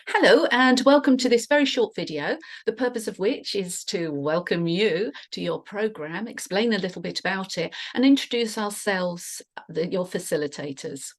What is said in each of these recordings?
Hello and welcome to this very short video, the purpose of which is to welcome you to your programme, explain a little bit about it and introduce ourselves, your facilitators.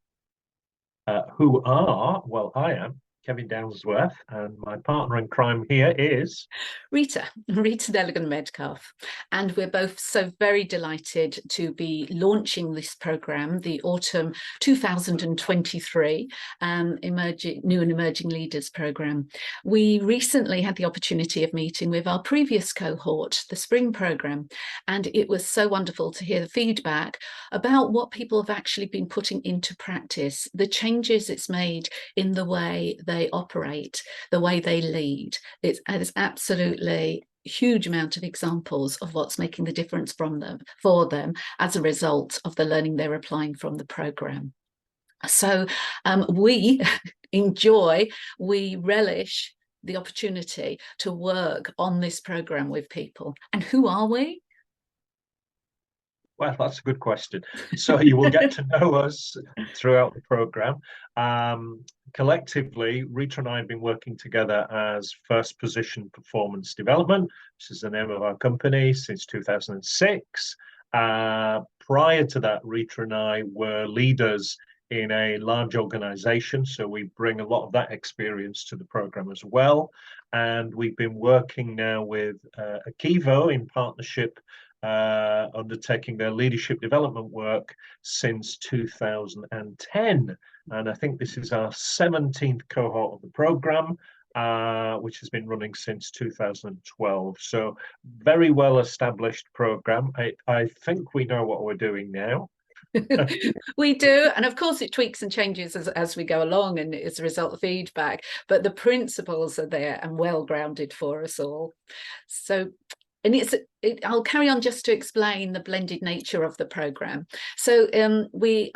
Who are, well, I am Kevin Downsworth, and my partner in crime here is Rita Delegan Metcalf, and we're both so very delighted to be launching this programme, the Autumn 2023 New and Emerging Leaders Programme. We recently had the opportunity of meeting with our previous cohort, the Spring Programme, and it was so wonderful to hear the feedback about what people have actually been putting into practice, the changes it's made in the way they operate, the way they lead. It's absolutely huge amount of examples of what's making the difference for them as a result of the learning they're applying from the programme. So we we relish the opportunity to work on this programme with people. And who are we? Well, that's a good question. So you will get to know us throughout the programme. Collectively, Rita and I have been working together as First Position Performance Development, which is the name of our company, since 2006. Prior to that, Rita and I were leaders in a large organization, so we bring a lot of that experience to the program as well. And we've been working now with Akivo in partnership, undertaking their leadership development work since 2010. And I think this is our 17th cohort of the program, which has been running since 2012. So very well established program. I think we know what we're doing now. We do, and of course it tweaks and changes as we go along and as a result of feedback, but the principles are there and well grounded for us all. So I'll carry on just to explain the blended nature of the programme. So we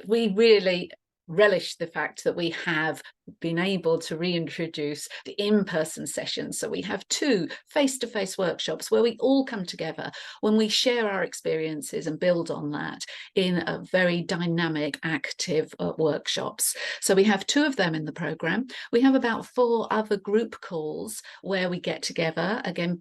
really relish the fact that we have been able to reintroduce the in-person sessions. So we have 2 face-to-face workshops where we all come together, when we share our experiences and build on that in a very dynamic, active workshops. So we have 2 of them in the programme. We have about 4 other group calls where we get together, again,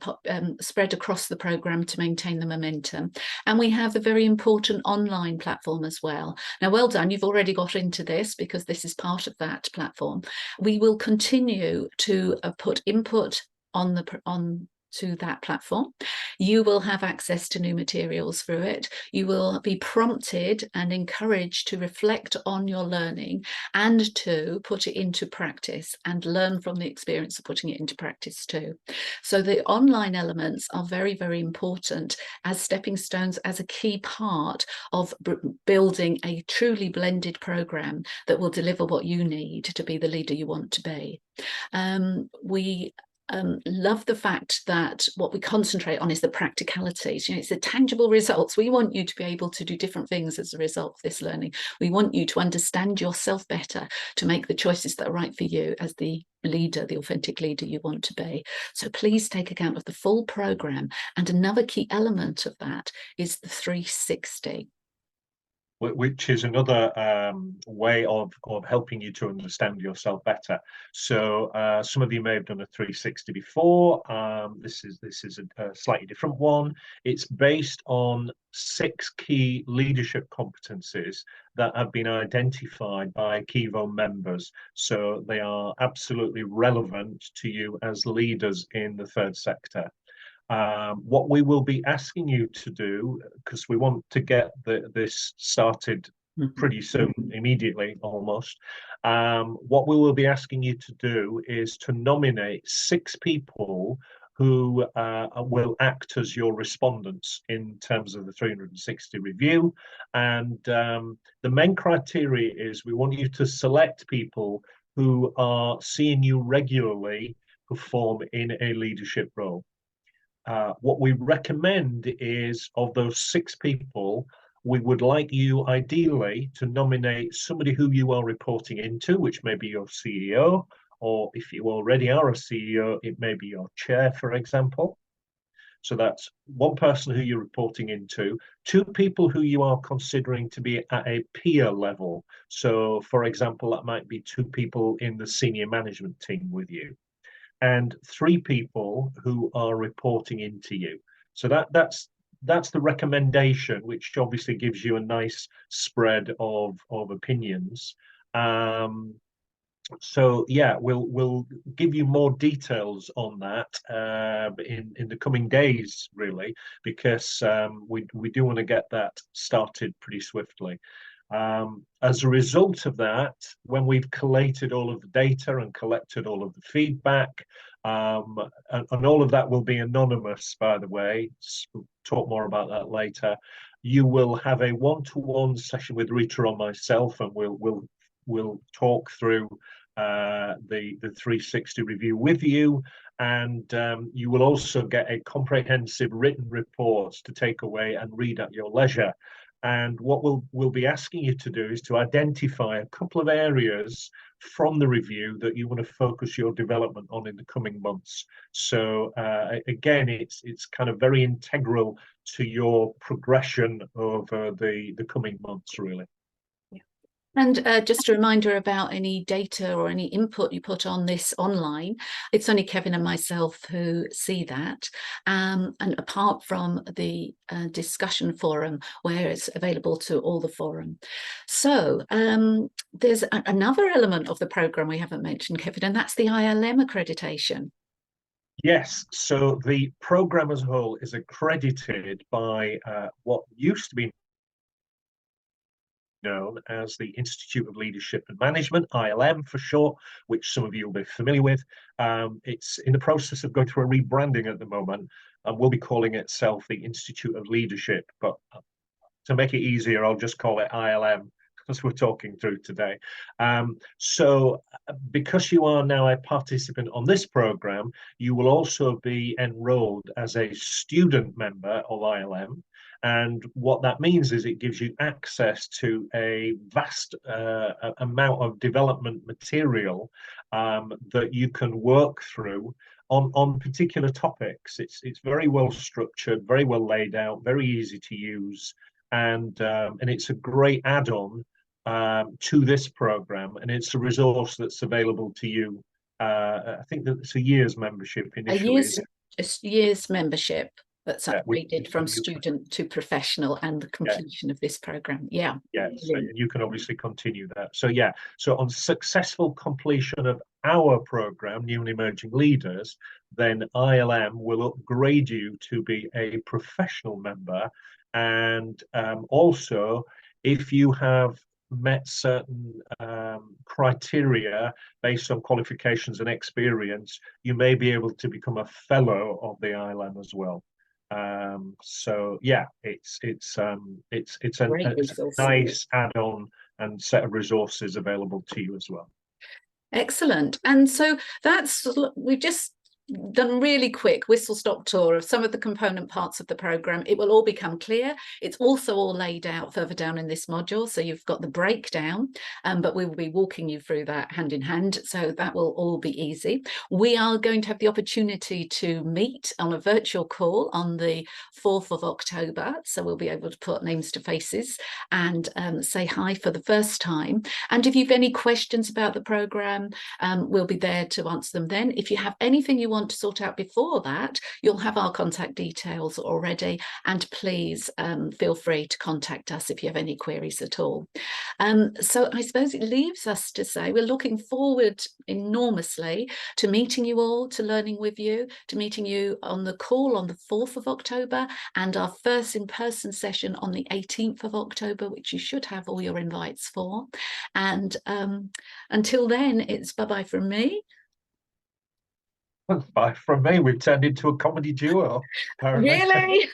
spread across the programme to maintain the momentum. And we have a very important online platform as well. Now, well done, you've already got into this because this is part of that platform. We will continue to put input to that platform. You will have access to new materials through it. You will be prompted and encouraged to reflect on your learning and to put it into practice and learn from the experience of putting it into practice too. So the online elements are very, very important as stepping stones, as a key part of building a truly blended programme that will deliver what you need to be the leader you want to be. We love the fact that what we concentrate on is the practicalities. It's the tangible results. We want you to be able to do different things as a result of this learning. We want you to understand yourself better, to make the choices that are right for you as the leader, the authentic leader you want to be. So please take account of the full programme. And another key element of that is the 360. Which is another way of helping you to understand yourself better. So some of you may have done a 360 before. This is a slightly different one. It's based on 6 key leadership competencies that have been identified by Akivo members. So they are absolutely relevant to you as leaders in the third sector. What we will be asking you to do, because we want to get this started pretty soon, immediately almost, what we will be asking you to do is to nominate 6 people who will act as your respondents in terms of the 360 review. And the main criteria is we want you to select people who are seeing you regularly perform in a leadership role. What we recommend is, of those 6 people, we would like you ideally to nominate somebody who you are reporting into, which may be your CEO, or if you already are a CEO, it may be your chair, for example. So that's one person who you're reporting into, two people who you are considering to be at a peer level. So, for example, that might be two people in the senior management team with you, and three people who are reporting into you. So that's the recommendation, which obviously gives you a nice spread of opinions. So yeah, we'll give you more details on that in the coming days, really, because we do want to get that started pretty swiftly. As a result of that, when we've collated all of the data and collected all of the feedback, and all of that will be anonymous, by the way. We'll talk more about that later. You will have a one-to-one session with Rita or myself, and we'll talk through the 360 review with you, and you will also get a comprehensive written report to take away and read at your leisure. And what we'll be asking you to do is to identify a couple of areas from the review that you want to focus your development on in the coming months. So again, it's kind of very integral to your progression over the coming months, really. And just a reminder about any data or any input you put on this online, it's only Kevin and myself who see that. And apart from the discussion forum, where it's available to all the forum. So there's another element of the programme we haven't mentioned, Kevin, and that's the ILM accreditation. Yes, so the programme as a whole is accredited by what used to be known as the Institute of Leadership and Management, ILM for short, which some of you will be familiar with. It's in the process of going through a rebranding at the moment, and we'll be calling itself the Institute of Leadership. But to make it easier, I'll just call it ILM as we're talking through today. So because you are now a participant on this program, you will also be enrolled as a student member of ILM. And what that means is it gives you access to a vast amount of development material that you can work through on particular topics. It's very well structured, very well laid out, very easy to use, and it's a great add-on to this program, and it's a resource that's available to you. I think that it's a year's membership initially. A year's membership that's upgraded from student to professional, and the completion of this program. Yeah. So you can obviously continue that. So so on successful completion of our program, New and Emerging Leaders, then ILM will upgrade you to be a professional member. And also, if you have met certain criteria based on qualifications and experience, you may be able to become a fellow of the ILM as well. So yeah, it's a nice add-on and set of resources available to you as well. Excellent. And so we've just done a really quick whistle-stop tour of some of the component parts of the program. It will all become clear. It's also all laid out further down in this module, so you've got the breakdown, but we will be walking you through that hand in hand, so that will all be easy. We are going to have the opportunity to meet on a virtual call on the 4th of October, so we'll be able to put names to faces and say hi for the first time. And if you've any questions about the program, we'll be there to answer them then. If you have anything you want to sort out before that, you'll have our contact details already, and please feel free to contact us if you have any queries at all. So I suppose it leaves us to say we're looking forward enormously to meeting you all, to learning with you, to meeting you on the call on the 4th of October, and our first in-person session on the 18th of October, which you should have all your invites for. And until then, it's bye-bye from me. Bye from me. We've turned into a comedy duo, apparently. Really?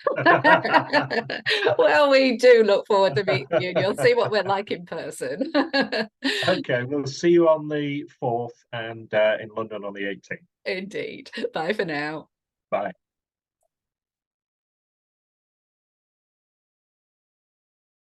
Well, we do look forward to meeting you. You'll see what we're like in person. Okay, we'll see you on the 4th and in London on the 18th. Indeed. Bye for now. Bye.